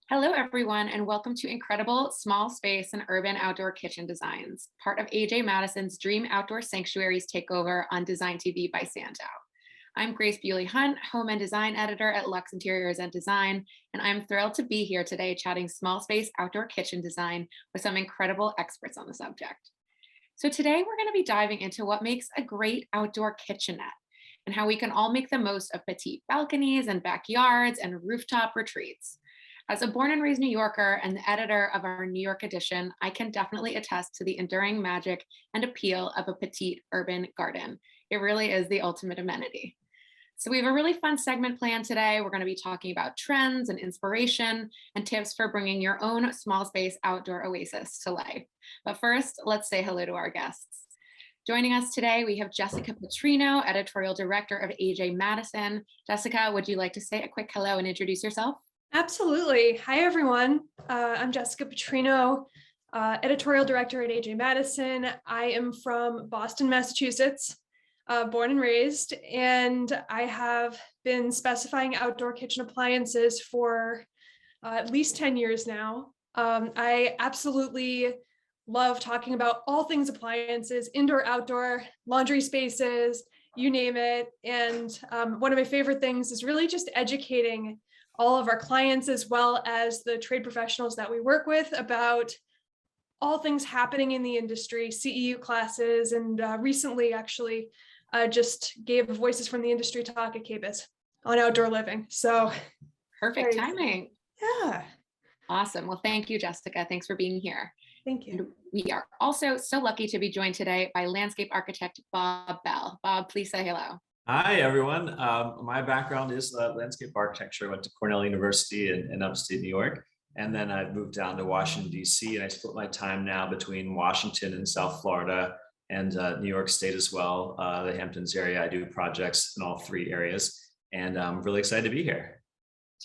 Hello, everyone, and welcome to Incredible Small Space and Urban Outdoor Kitchen Designs, part of AjMadison's Dream Outdoor Sanctuaries takeover on Design TV by Sandow. I'm Grace Bewley-Hunt, Home and Design Editor at Luxe Interiors and Design, and I'm thrilled to be here today chatting small space outdoor kitchen design with some incredible experts on the subject. So today we're going to be diving into what makes a great outdoor kitchenette and how we can all make the most of petite balconies and backyards and rooftop retreats. As a born and raised New Yorker and the editor of our New York edition, I can definitely attest to the enduring magic and appeal of a petite urban garden. It really is the ultimate amenity. So we have a really fun segment planned today. We're going to be talking about trends and inspiration and tips for bringing your own small space outdoor oasis to life. But first, let's say hello to our guests. Joining us today, we have Jessica Petrino, Editorial Director of AjMadison. Jessica, would you like to say a quick hello and introduce yourself? Absolutely. Hi, everyone. I'm Jessica Petrino, Editorial Director at AjMadison. I am from Boston, Massachusetts, born and raised, and I have been specifying outdoor kitchen appliances for at least 10 years now. I absolutely love talking about all things appliances, indoor, outdoor, laundry spaces, you name it. And one of my favorite things is really just educating all of our clients, as well as the trade professionals that we work with, about all things happening in the industry, CEU classes, and recently actually just gave Voices from the Industry talk at KBIS on outdoor living. So perfect timing. Yeah. Awesome. Well, thank you, Jessica. Thanks for being here. Thank you. And we are also so lucky to be joined today by landscape architect Bob Bell. Bob, please say hello. Hi, everyone. My background is landscape architecture. I went to Cornell University in upstate New York, and then I moved down to Washington, D.C., and I split my time now between Washington and South Florida and New York State as well, the Hamptons area. I do projects in all three areas, and I'm really excited to be here.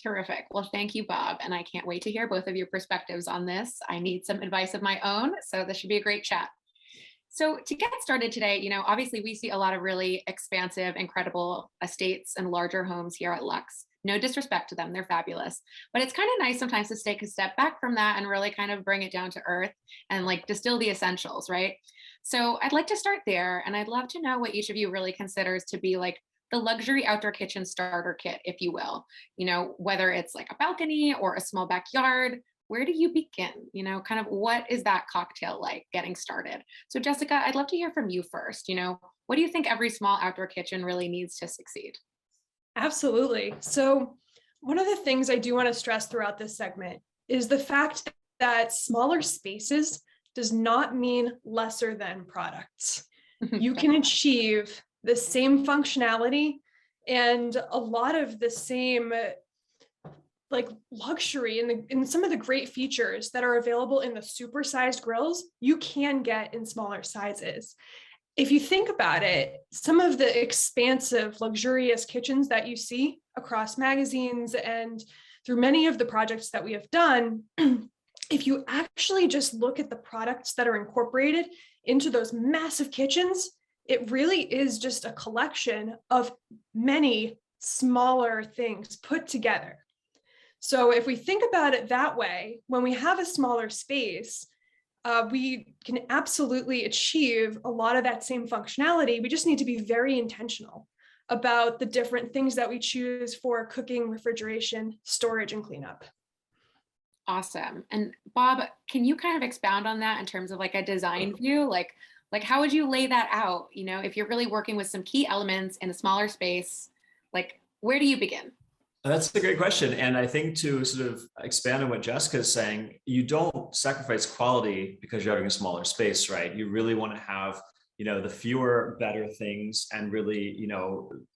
Terrific. Well, thank you, Bob. And I can't wait to hear both of your perspectives on this. I need some advice of my own, so this should be a great chat. So to get started today, obviously we see a lot of really expansive, incredible estates and larger homes here at Luxe. No disrespect to them, they're fabulous. But it's kind of nice sometimes to take a step back from that and really kind of bring it down to earth and like distill the essentials, right? So I'd like to start there, and I'd love to know what each of you really considers to be like the luxury outdoor kitchen starter kit, if you will. Whether it's like a balcony or a small backyard. Where do you begin? Kind of what is that cocktail like getting started? So Jessica, I'd love to hear from you first. What do you think every small outdoor kitchen really needs to succeed? Absolutely. So one of the things I do want to stress throughout this segment is the fact that smaller spaces does not mean lesser than products. You can achieve the same functionality and a lot of the same like luxury in some of the great features that are available in the supersized grills, you can get in smaller sizes. If you think about it, some of the expansive, luxurious kitchens that you see across magazines and through many of the projects that we have done, if you actually just look at the products that are incorporated into those massive kitchens, it really is just a collection of many smaller things put together. So if we think about it that way, when we have a smaller space, we can absolutely achieve a lot of that same functionality. We just need to be very intentional about the different things that we choose for cooking, refrigeration, storage, and cleanup. Awesome. And Bob, can you kind of expound on that in terms of like a design view? Like how would you lay that out? If you're really working with some key elements in a smaller space, like where do you begin? That's a great question. And I think to sort of expand on what Jessica is saying, you don't sacrifice quality because you're having a smaller space, right? You really want to have, the fewer better things and really,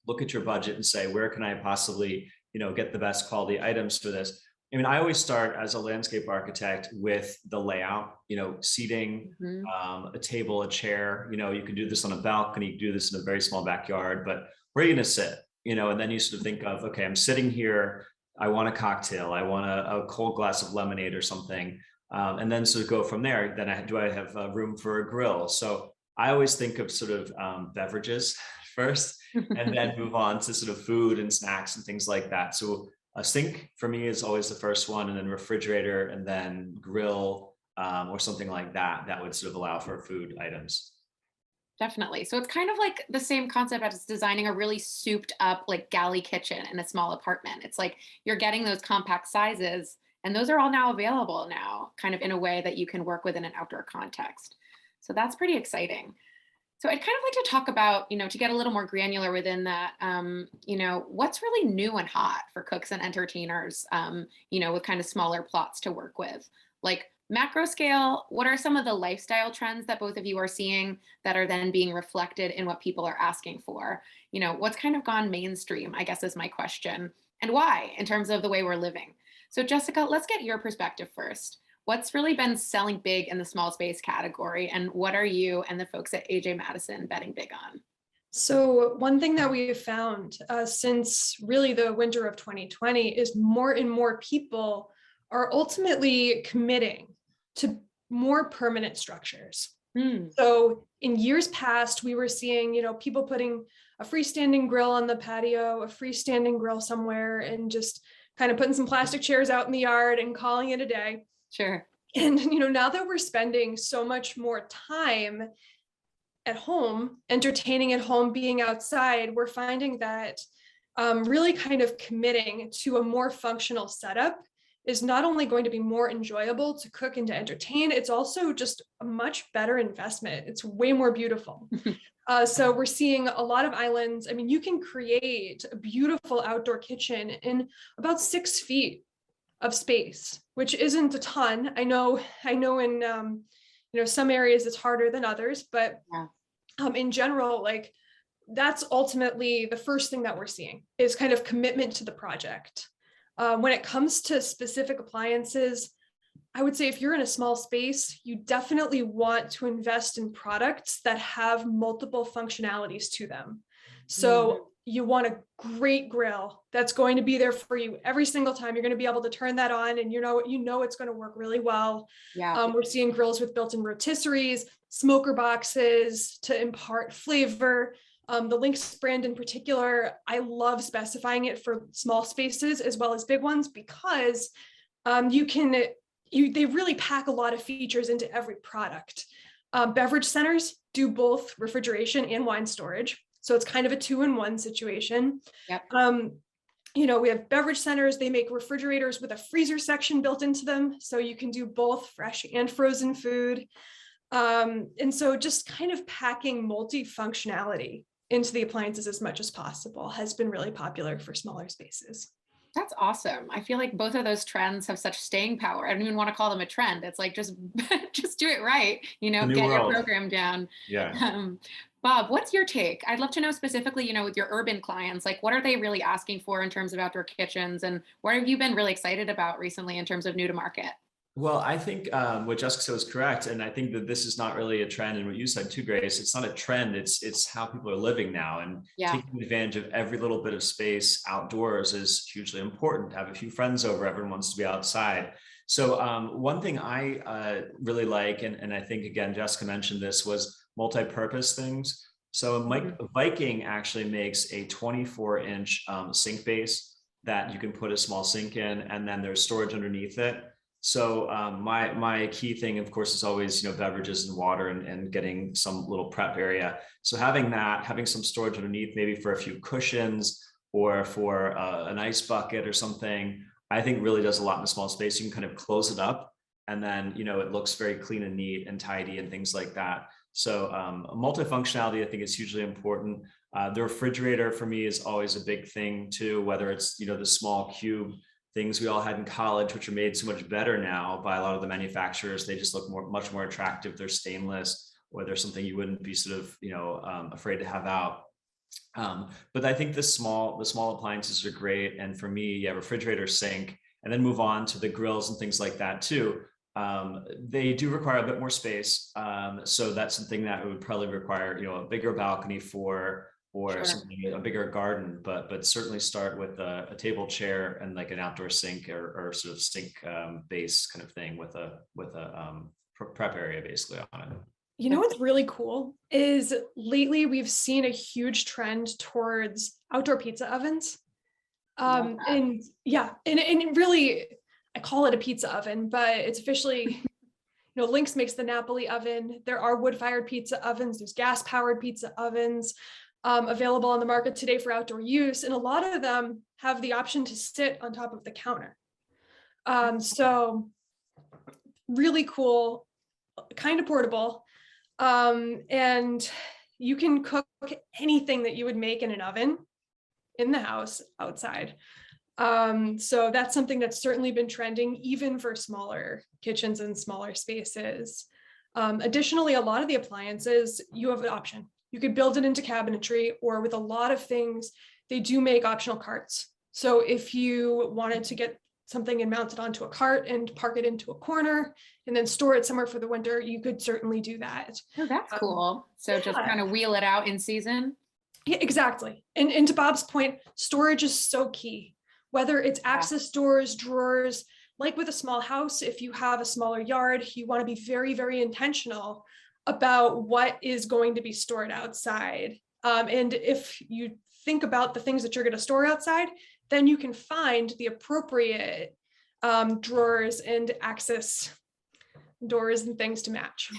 look at your budget and say, where can I possibly, get the best quality items for this? I mean, I always start as a landscape architect with the layout, seating, a table, a chair. You can do this on a balcony, you can do this in a very small backyard, but where are you going to sit? And then you sort of think of, okay, I'm sitting here, I want a cocktail, I want a cold glass of lemonade or something. And then sort of go from there. Then do I have room for a grill? So I always think of sort of beverages first, and then move on to sort of food and snacks and things like that. So a sink for me is always the first one, and then refrigerator, and then grill, or something like that, that would sort of allow for food items. Definitely. So it's kind of like the same concept as designing a really souped up like galley kitchen in a small apartment. It's like you're getting those compact sizes, and those are all now available now, kind of in a way that you can work within an outdoor context. So that's pretty exciting. So I'd kind of like to talk about, to get a little more granular within that, what's really new and hot for cooks and entertainers, with kind of smaller plots to work with. Like macro scale, what are some of the lifestyle trends that both of you are seeing that are then being reflected in what people are asking for? What's kind of gone mainstream, I guess is my question, and why in terms of the way we're living. So Jessica, let's get your perspective first. What's really been selling big in the small space category, and what are you and the folks at AjMadison betting big on? So one thing that we have found since really the winter of 2020 is more and more people are ultimately committing to more permanent structures. So in years past, we were seeing, people putting a freestanding grill on the patio, a freestanding grill somewhere, and just kind of putting some plastic chairs out in the yard and calling it a day. Sure. And, now that we're spending so much more time at home, entertaining at home, being outside, we're finding that really kind of committing to a more functional setup is not only going to be more enjoyable to cook and to entertain, it's also just a much better investment. It's way more beautiful. So we're seeing a lot of islands. I mean, you can create a beautiful outdoor kitchen in about 6 feet of space, which isn't a ton. I know in some areas it's harder than others, but in general, like that's ultimately the first thing that we're seeing is kind of commitment to the project. When it comes to specific appliances, I would say if you're in a small space, you definitely want to invest in products that have multiple functionalities to them. So you want a great grill that's going to be there for you every single time. You're going to be able to turn that on, and it's going to work really well. Yeah. We're seeing grills with built-in rotisseries, smoker boxes to impart flavor. The Lynx brand in particular, I love specifying it for small spaces as well as big ones because they really pack a lot of features into every product. Beverage centers do both refrigeration and wine storage. So it's kind of a 2-in-1 situation. Yep. We have beverage centers. They make refrigerators with a freezer section built into them. So you can do both fresh and frozen food. And so just kind of packing multi-functionality into the appliances as much as possible has been really popular for smaller spaces. That's awesome. I feel like both of those trends have such staying power. I don't even want to call them a trend. It's like just do it right, get your program down. Yeah. Bob, what's your take? I'd love to know specifically, with your urban clients, like what are they really asking for in terms of outdoor kitchens, and what have you been really excited about recently in terms of new to market? Well, I think what Jessica said was correct. And I think that this is not really a trend. And what you said too, Grace, it's not a trend. It's how people are living now. And taking advantage of every little bit of space outdoors is hugely important. To have a few friends over, everyone wants to be outside. So one thing I really like, and I think, again, Jessica mentioned this, was multi-purpose things. So Viking actually makes a 24-inch sink base that you can put a small sink in, and then there's storage underneath it. So my key thing, of course, is always, beverages and water and getting some little prep area. So having some storage underneath, maybe for a few cushions or for an ice bucket or something, I think really does a lot in a small space. You can kind of close it up, and then, it looks very clean and neat and tidy and things like that. So multifunctionality, I think, is hugely important. The refrigerator for me is always a big thing too, whether it's, the small cube things we all had in college, which are made so much better now by a lot of the manufacturers. They just look much more attractive. They're stainless, or they're something you wouldn't be sort of, afraid to have out. But I think the small appliances are great. And for me, refrigerator, sink, and then move on to the grills and things like that too. They do require a bit more space. So that's something that would probably require, a bigger balcony or something, a bigger garden, but certainly start with a table chair and like an outdoor sink or sort of sink base kind of thing with a prep area basically on it. What's really cool is lately we've seen a huge trend towards outdoor pizza ovens. Love that. And yeah, and it really, I call it a pizza oven, but it's officially, Lynx makes the Napoli oven. There are wood-fired pizza ovens. There's gas-powered pizza ovens available on the market today for outdoor use. And a lot of them have the option to sit on top of the counter. So really cool, kind of portable. And you can cook anything that you would make in an oven in the house outside. So that's something that's certainly been trending even for smaller kitchens and smaller spaces. Additionally, a lot of the appliances, you have an option. You could build it into cabinetry, or with a lot of things, they do make optional carts. So if you wanted to get something and mount it onto a cart and park it into a corner and then store it somewhere for the winter, you could certainly do that. Oh, that's cool. So just kind of wheel it out in season. Yeah, exactly. And to Bob's point, storage is so key. Whether it's access doors, drawers, like with a small house, if you have a smaller yard, you want to be very, very intentional about what is going to be stored outside. And if you think about the things that you're going to store outside, then you can find the appropriate drawers and access doors and things to match.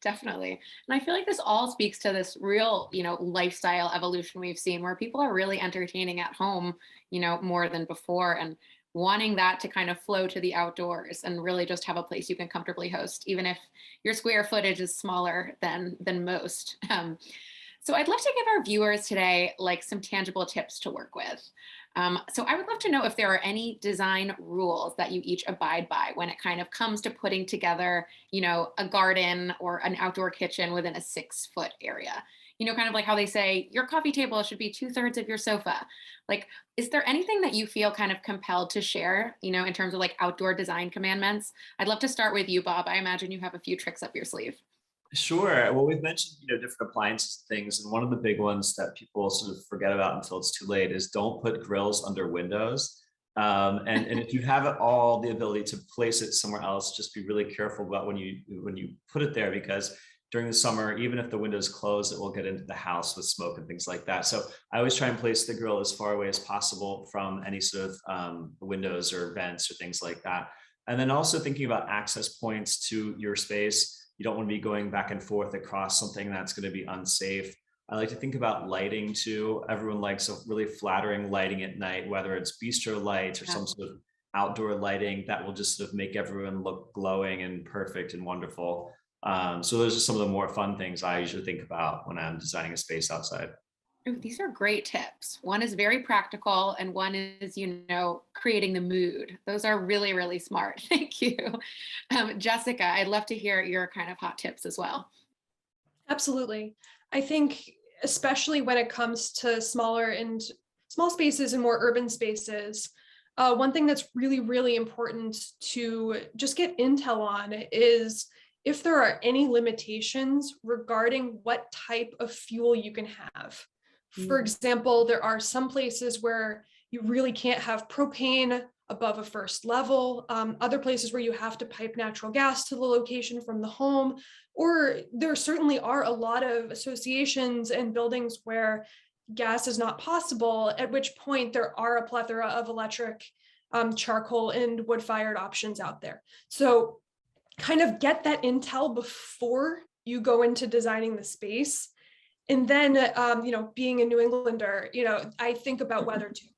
Definitely. And I feel like this all speaks to this real, lifestyle evolution we've seen where people are really entertaining at home, more than before, and wanting that to kind of flow to the outdoors and really just have a place you can comfortably host, even if your square footage is smaller than most. So I'd love to give our viewers today like some tangible tips to work with. So I would love to know if there are any design rules that you each abide by when it kind of comes to putting together, a garden or an outdoor kitchen within a 6-foot area. Kind of like how they say your coffee table should be 2/3 of your sofa. Like, is there anything that you feel kind of compelled to share, in terms of like outdoor design commandments? I'd love to start with you, Bob. I imagine you have a few tricks up your sleeve. Sure. Well, we've mentioned, different appliance things, and one of the big ones that people sort of forget about until it's too late is don't put grills under windows. And if you have it all the ability to place it somewhere else, just be really careful about when you put it there, because during the summer, even if the window's closed, it will get into the house with smoke and things like that. So I always try and place the grill as far away as possible from any sort of windows or vents or things like that. And then also thinking about access points to your space. You don't want to be going back and forth across something that's going to be unsafe. I like to think about lighting too. Everyone likes a really flattering lighting at night, whether it's bistro lights or some sort of outdoor lighting that will just sort of make everyone look glowing and perfect and wonderful. So those are some of the more fun things I usually think about when I'm designing a space outside. Ooh, these are great tips. One is very practical and one is, creating the mood. Those are really, really smart. Thank you. Jessica, I'd love to hear your kind of hot tips as well. Absolutely. I think especially when it comes to small spaces and more urban spaces, one thing that's really, really important to just get intel on is if there are any limitations regarding what type of fuel you can have. For example, there are some places where you really can't have propane above a first level, other places where you have to pipe natural gas to the location from the home, or there certainly are a lot of associations and buildings where gas is not possible, at which point there are a plethora of electric, charcoal, and wood-fired options out there. So kind of get that intel before you go into designing the space. And then, being a New Englander, I think about weather too.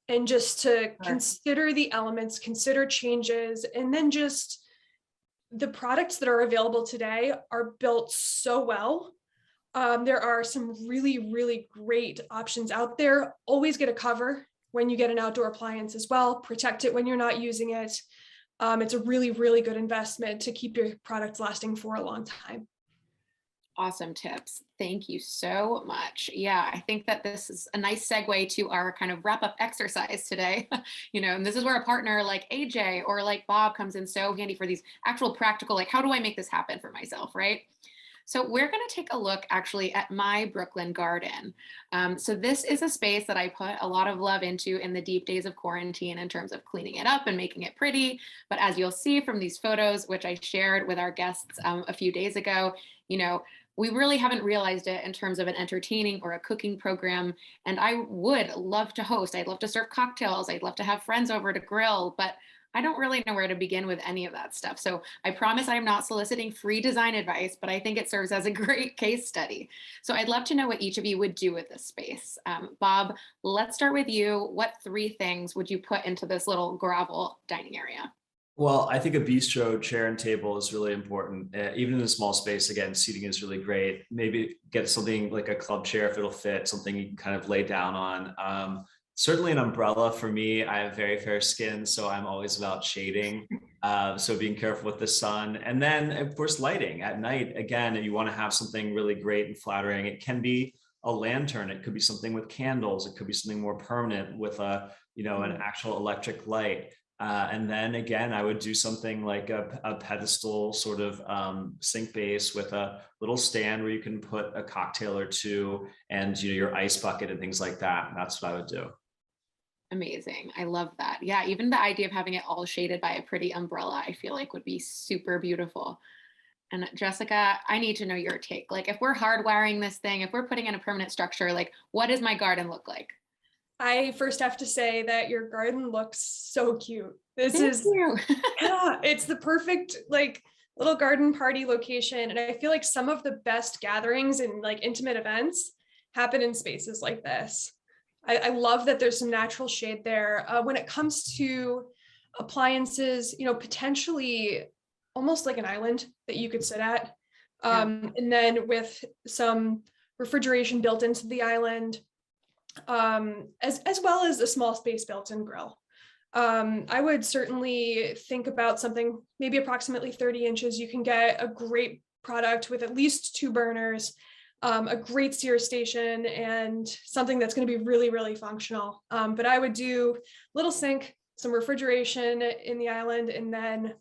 And just to consider the elements, consider changes, and then just the products that are available today are built so well. There are some really, really great options out there. Always get a cover when you get an outdoor appliance as well. Protect it when you're not using it. It's a really, really good investment to keep your products lasting for a long time. Awesome tips. Thank you so much. Yeah, I think that this is a nice segue to our kind of wrap up exercise today. And this is where a partner like AJ or like Bob comes in so handy for these actual practical, like, how do I make this happen for myself, right? So we're going to take a look actually at my Brooklyn garden. So this is a space that I put a lot of love into in the deep days of quarantine in terms of cleaning it up and making it pretty. But as you'll see from these photos, which I shared with our guests a few days ago, we really haven't realized it in terms of an entertaining or a cooking program. And I would love to host. I'd love to serve cocktails. I'd love to have friends over to grill, but I don't really know where to begin with any of that stuff. So I promise I'm not soliciting free design advice, but I think it serves as a great case study. So I'd love to know what each of you would do with this space. Bob, let's start with you. What 3 things would you put into this little gravel dining area? Well, I think a bistro chair and table is really important. Even in a small space, again, seating is really great. Maybe get something like a club chair if it'll fit, something you can kind of lay down on. Certainly an umbrella for me. I have very fair skin, so I'm always about shading. So being careful with the sun. And then, of course, lighting at night. Again, if you want to have something really great and flattering, it can be a lantern. It could be something with candles. It could be something more permanent with a, an actual electric light. And then again, I would do something like a pedestal sort of sink base with a little stand where you can put a cocktail or two and your ice bucket and things like that. And that's what I would do. Amazing. I love that. Yeah, even the idea of having it all shaded by a pretty umbrella, I feel like would be super beautiful. And Jessica, I need to know your take. Like if we're hardwiring this thing, if we're putting in a permanent structure, like what does my garden look like? I first have to say that your garden looks so cute. Thank you. Yeah, it's the perfect like little garden party location. And I feel like some of the best gatherings and like intimate events happen in spaces like this. I love that there's some natural shade there. When it comes to appliances, potentially almost like an island that you could sit at. And then with some refrigeration built into the island, as well as a small space built-in grill. I would certainly think about something maybe approximately 30 inches. You can get a great product with at least 2 burners, a great sear station, and something that's going to be really, really functional. But I would do little sink, some refrigeration in the island, and then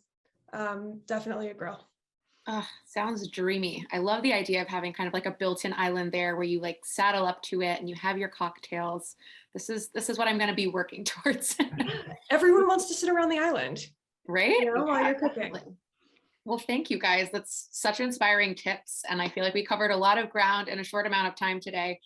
definitely a grill. Sounds dreamy. I love the idea of having kind of like a built-in island there where you like saddle up to it and you have your cocktails. This is what I'm going to be working towards. Everyone wants to sit around the island, right? while you're cooking. Definitely. Well, thank you guys. That's such inspiring tips. And I feel like we covered a lot of ground in a short amount of time today.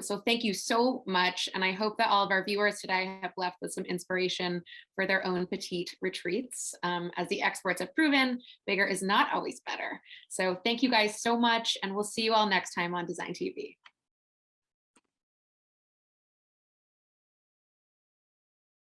So thank you so much. And I hope that all of our viewers today have left with some inspiration for their own petite retreats. As the experts have proven, bigger is not always better. So thank you guys so much. And we'll see you all next time on Design TV.